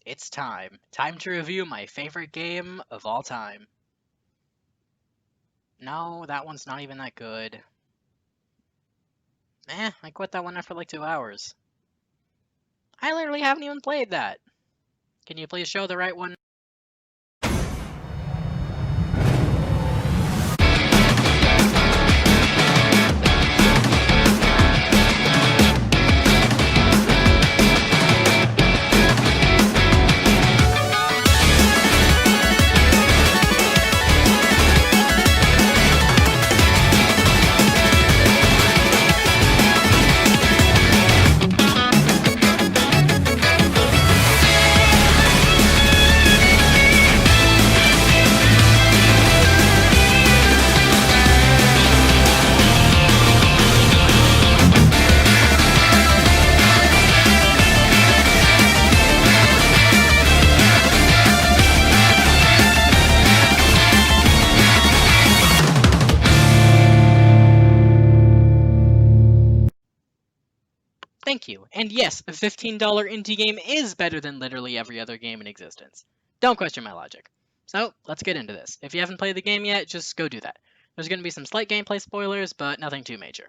It's time. Time to review my favorite game of all time. No, that one's not even that good. I quit that one after like 2 hours. I literally haven't even played that. Can you please show the right one? Thank you. And yes, a $15 indie game is better than literally every other game in existence. Don't question my logic. So, let's get into this. If you haven't played the game yet, just go do that. There's going to be some slight gameplay spoilers, but nothing too major.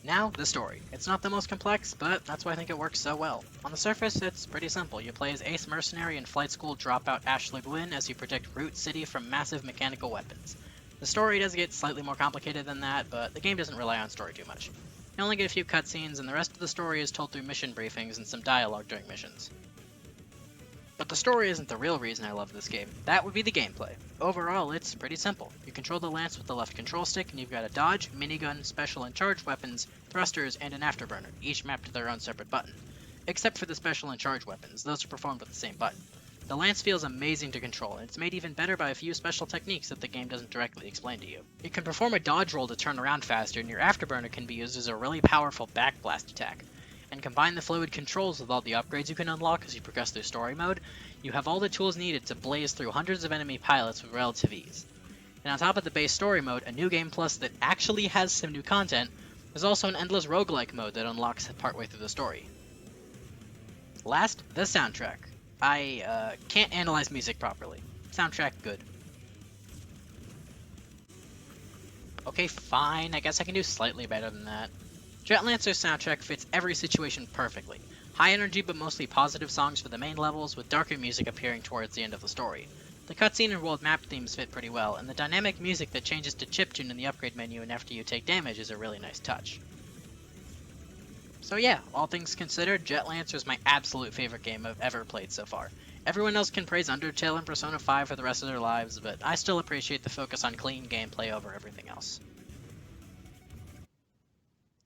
Now, the story. It's not the most complex, but that's why I think it works so well. On the surface, it's pretty simple. You play as ace mercenary and flight school dropout Ashley Gwynn as you protect Root City from massive mechanical weapons. The story does get slightly more complicated than that, but the game doesn't rely on story too much. You only get a few cutscenes, and the rest of the story is told through mission briefings and some dialogue during missions. But the story isn't the real reason I love this game. That would be the gameplay. Overall, it's pretty simple. You control the lance with the left control stick, and you've got a dodge, minigun, special and charge weapons, thrusters, and an afterburner, each mapped to their own separate button. Except for the special and charge weapons, those are performed with the same button. The lance feels amazing to control, and it's made even better by a few special techniques that the game doesn't directly explain to you. You can perform a dodge roll to turn around faster, and your afterburner can be used as a really powerful backblast attack. And combine the fluid controls with all the upgrades you can unlock as you progress through story mode, you have all the tools needed to blaze through hundreds of enemy pilots with relative ease. And on top of the base story mode, a new game plus that actually has some new content, there's also an endless roguelike mode that unlocks partway through the story. Last, the soundtrack. I can't analyze music properly. Soundtrack good. Okay, fine, I guess I can do slightly better than that. Jetlancer's soundtrack fits every situation perfectly. High energy but mostly positive songs for the main levels, with darker music appearing towards the end of the story. The cutscene and world map themes fit pretty well, and the dynamic music that changes to chiptune in the upgrade menu and after you take damage is a really nice touch. So yeah, all things considered, Jetlancer is my absolute favorite game I've ever played so far. Everyone else can praise Undertale and Persona 5 for the rest of their lives, but I still appreciate the focus on clean gameplay over everything else.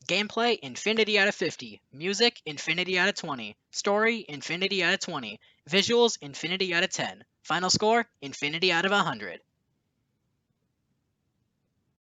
Gameplay, infinity out of 50. Music, infinity out of 20. Story, infinity out of 20. Visuals, infinity out of 10. Final score, infinity out of 100.